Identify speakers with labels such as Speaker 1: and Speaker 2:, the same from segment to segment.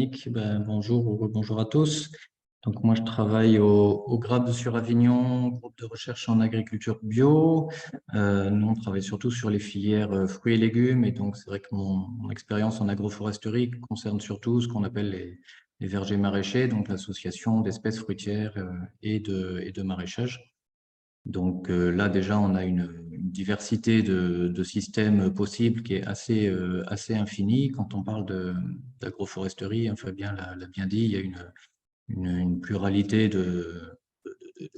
Speaker 1: Yannick. Bonjour ou bonjour à tous. Donc moi je travaille au GRAB sur Avignon, groupe de recherche en agriculture bio. Nous on travaille surtout sur les filières fruits et légumes, et donc c'est vrai que mon expérience en agroforesterie concerne surtout ce qu'on appelle les vergers maraîchers, donc l'association d'espèces fruitières et de maraîchage. Donc là, déjà, on a une diversité de systèmes possibles qui est assez infinie. Quand on parle d'agroforesterie, hein, Fabien l'a bien dit, il y a une pluralité de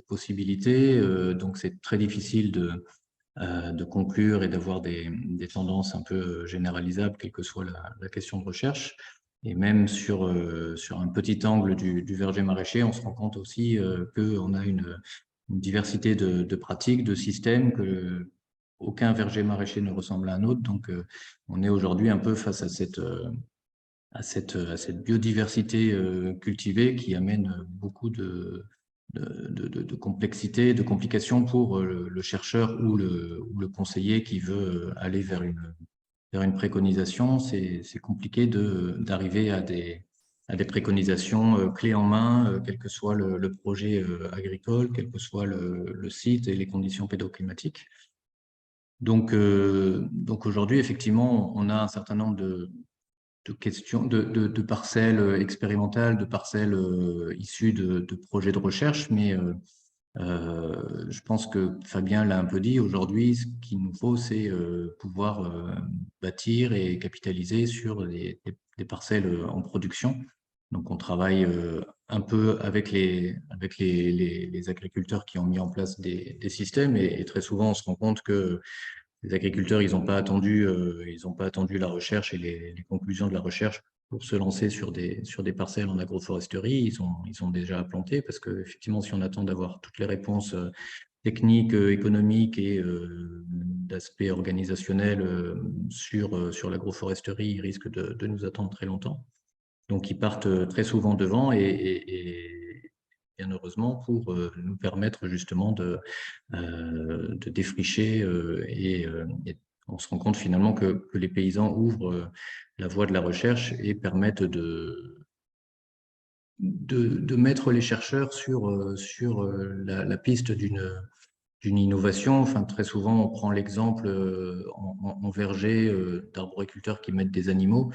Speaker 1: possibilités. Donc c'est très difficile de conclure et d'avoir des tendances un peu généralisables, quelle que soit la question de recherche. Et même sur un petit angle du verger maraîcher, on se rend compte aussi qu'on a une diversité de pratiques, de systèmes, que aucun verger maraîcher ne ressemble à un autre. Donc, on est aujourd'hui un peu face à cette biodiversité cultivée qui amène beaucoup de complexité, de complications pour le chercheur ou le conseiller qui veut aller vers une préconisation. C'est compliqué d'arriver à des préconisations clés en main, quel que soit le projet agricole, quel que soit le site et les conditions pédoclimatiques. Donc aujourd'hui, effectivement, on a un certain nombre de questions, de parcelles expérimentales, de parcelles issues de projets de recherche, mais je pense que Fabien l'a un peu dit, aujourd'hui, ce qu'il nous faut, c'est pouvoir bâtir et capitaliser sur des parcelles en production. Donc, on travaille un peu avec les agriculteurs qui ont mis en place des systèmes, et très souvent, on se rend compte que les agriculteurs, ils ont pas attendu la recherche et les conclusions de la recherche pour se lancer sur des parcelles en agroforesterie. Ils ont déjà planté, parce que effectivement, si on attend d'avoir toutes les réponses techniques, économiques et d'aspect organisationnel sur l'agroforesterie, ils risquent de nous attendre très longtemps. Donc, ils partent très souvent devant, et bien heureusement, pour nous permettre justement de défricher, et on se rend compte finalement que les paysans ouvrent la voie de la recherche et permettent de mettre les chercheurs sur la piste d'une innovation. Enfin, très souvent, on prend l'exemple en verger d'arboriculteurs qui mettent des animaux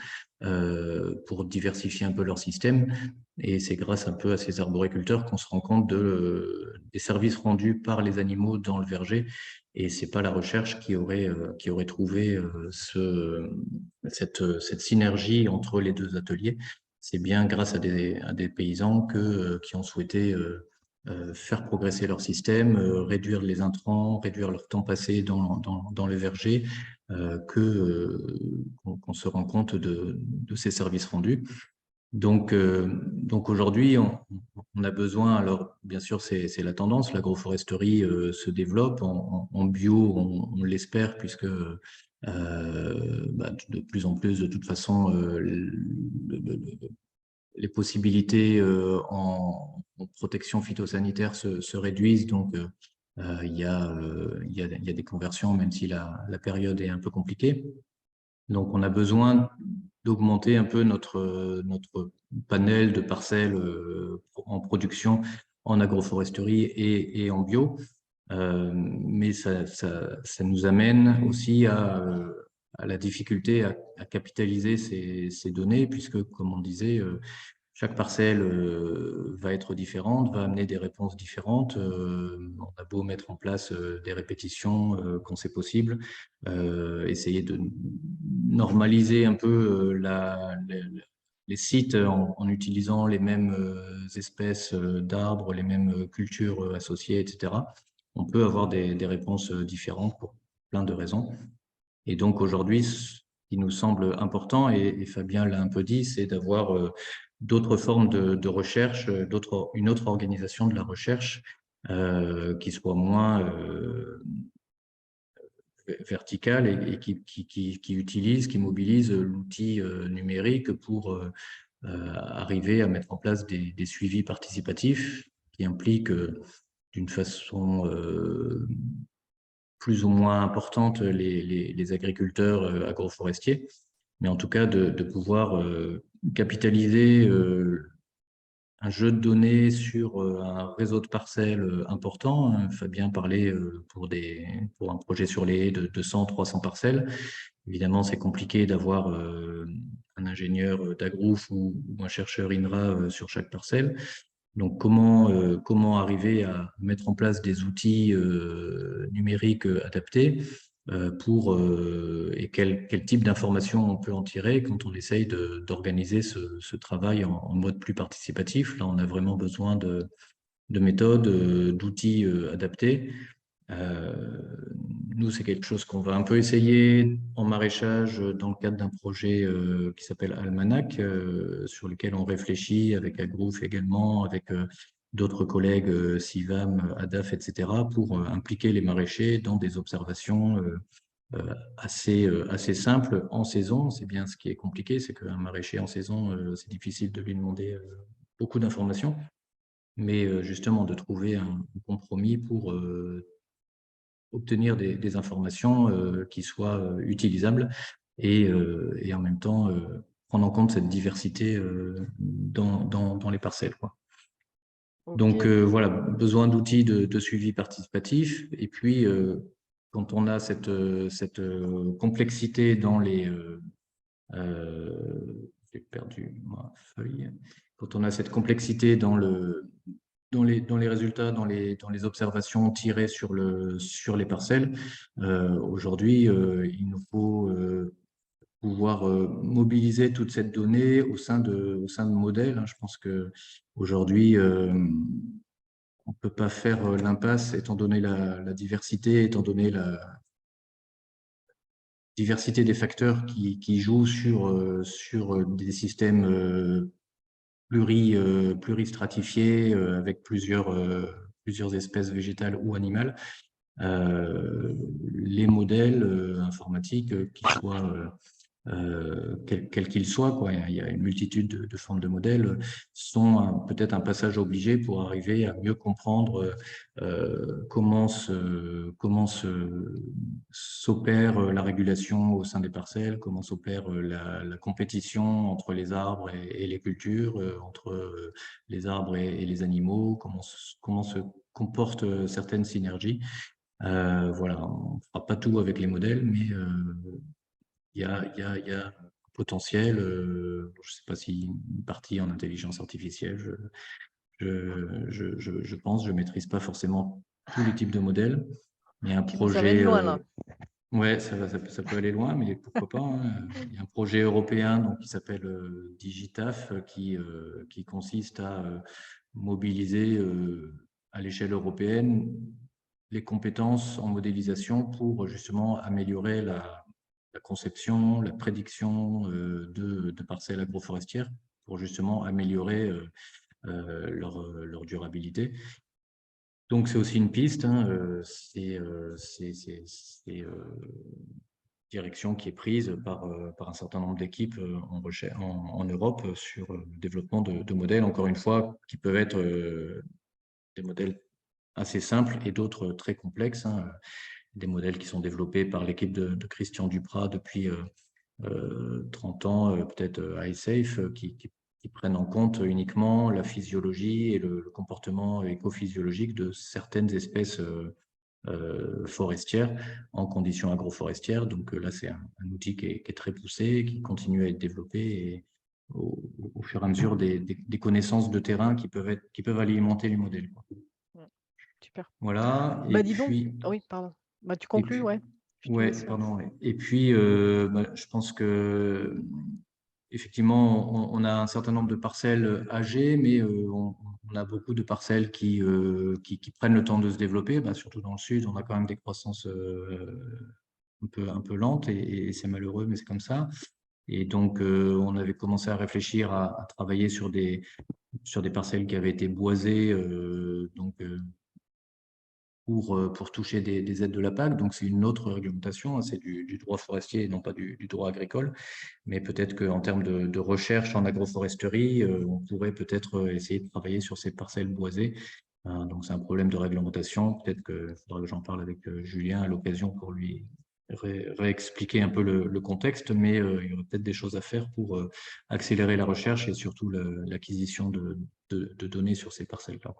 Speaker 1: pour diversifier un peu leur système. Et c'est grâce un peu à ces arboriculteurs qu'on se rend compte des services rendus par les animaux dans le verger. Et c'est pas la recherche qui aurait trouvé cette synergie entre les deux ateliers. C'est bien grâce à des paysans qui ont souhaité faire progresser leur système, réduire les intrants, réduire leur temps passé dans le verger, qu'on se rend compte de ces services rendus. Donc aujourd'hui, on a besoin, alors bien sûr c'est la tendance, l'agroforesterie se développe en bio, on l'espère, puisque de plus en plus, de toute façon, les possibilités en protection phytosanitaire se réduisent. Donc il y a des conversions, même si la période est un peu compliquée. Donc on a besoin d'augmenter un peu notre panel de parcelles en production en agroforesterie et en bio. Mais ça nous amène aussi à la difficulté à capitaliser ces données, puisque, comme on disait, chaque parcelle va être différente, va amener des réponses différentes. On a beau mettre en place des répétitions quand c'est possible, essayer de normaliser un peu les sites en utilisant les mêmes espèces d'arbres, les mêmes cultures associées, etc. On peut avoir des réponses différentes pour plein de raisons. Et donc aujourd'hui, ce qui nous semble important, et Fabien l'a un peu dit, c'est d'avoir d'autres formes de recherche, une autre organisation de la recherche qui soit moins verticale, et qui mobilise l'outil numérique pour arriver à mettre en place des suivis participatifs qui impliquent d'une façon plus ou moins importante les agriculteurs agroforestiers, mais en tout cas de pouvoir capitaliser un jeu de données sur un réseau de parcelles important. Fabien parlait pour un projet sur les haies de 200-300 parcelles. Évidemment, c'est compliqué d'avoir un ingénieur d'Agrouf ou un chercheur INRA sur chaque parcelle. Donc, comment arriver à mettre en place des outils numériques adaptés et quel type d'informations on peut en tirer quand on essaye d'organiser ce travail en mode plus participatif. Là, on a vraiment besoin de méthodes, d'outils adaptés. Nous, c'est quelque chose qu'on va un peu essayer en maraîchage dans le cadre d'un projet qui s'appelle Almanac, sur lequel on réfléchit avec Agrouf également, avec d'autres collègues, CIVAM, ADAF, etc., pour impliquer les maraîchers dans des observations assez simples en saison. C'est bien ce qui est compliqué, c'est qu'un maraîcher en saison, c'est difficile de lui demander beaucoup d'informations, mais justement de trouver un compromis pour obtenir des informations qui soient utilisables et en même temps prendre en compte cette diversité dans les parcelles, quoi. Donc
Speaker 2: Ok.
Speaker 1: voilà, besoin d'outils de suivi participatif. Et puis, quand on a cette complexité dans les... j'ai perdu ma feuille. Quand on a cette complexité dans les résultats, dans les observations tirées sur les parcelles, aujourd'hui, il nous faut pouvoir mobiliser toute cette donnée au sein de modèles. Je pense qu'aujourd'hui, on ne peut pas faire l'impasse étant donné la diversité, étant donné la diversité des facteurs qui jouent sur des systèmes pluristratifiés avec plusieurs espèces végétales ou animales. Les modèles informatiques, qu'ils soient quel qu'il soit, quoi. Il y a une multitude de formes de modèles, sont peut-être un passage obligé pour arriver à mieux comprendre comment s'opère la régulation au sein des parcelles, comment s'opère la compétition entre les arbres et les cultures, entre les arbres et les animaux, comment se comportent certaines synergies. Voilà, on ne fera pas tout avec les modèles, mais il y a un potentiel, je ne sais pas si une partie en intelligence artificielle, je pense, je ne maîtrise pas forcément tous les types de modèles, mais un
Speaker 2: Tu nous amènes
Speaker 1: projet,
Speaker 2: loin là.
Speaker 1: ouais, ça peut aller loin, mais pourquoi pas, hein. Il y a un projet européen donc, qui s'appelle Digitaf, qui consiste à mobiliser à l'échelle européenne les compétences en modélisation pour justement améliorer la conception, la prédiction de parcelles agroforestières pour justement améliorer leur durabilité. Donc, c'est aussi une piste, hein, c'est direction qui est prise par un certain nombre d'équipes en Europe sur le développement de modèles, encore une fois, qui peuvent être des modèles assez simples et d'autres très complexes, hein, des modèles qui sont développés par l'équipe de Christian Duprat depuis 30 ans, peut-être iSafe, qui prennent en compte uniquement la physiologie et le comportement écophysiologique de certaines espèces forestières en conditions agroforestières. Donc là, c'est un outil qui est très poussé, qui continue à être développé et au fur et à mesure des connaissances de terrain qui peuvent alimenter les modèles, quoi.
Speaker 2: Super.
Speaker 1: Voilà, et
Speaker 2: Bah dis donc.
Speaker 1: puis...
Speaker 2: Oui, pardon. Bah tu
Speaker 1: Et
Speaker 2: conclus,
Speaker 1: puis,
Speaker 2: ouais. Je te
Speaker 1: ouais,
Speaker 2: laisse.
Speaker 1: pardon. Ouais. Et puis, je pense que effectivement, on a un certain nombre de parcelles âgées, mais on a beaucoup de parcelles qui prennent le temps de se développer. Surtout dans le sud, on a quand même des croissances un peu lentes et c'est malheureux, mais c'est comme ça. Et donc, on avait commencé à réfléchir à travailler sur des parcelles qui avaient été boisées, pour toucher des aides de la PAC. Donc, c'est une autre réglementation, hein, c'est du droit forestier et non pas du droit agricole. Mais peut-être qu'en termes de recherche en agroforesterie, on pourrait peut-être essayer de travailler sur ces parcelles boisées. Donc, c'est un problème de réglementation. Peut-être qu'il faudra que j'en parle avec Julien à l'occasion pour lui réexpliquer un peu le contexte, mais il y aurait peut-être des choses à faire pour accélérer la recherche et surtout l'acquisition de données sur ces parcelles-là.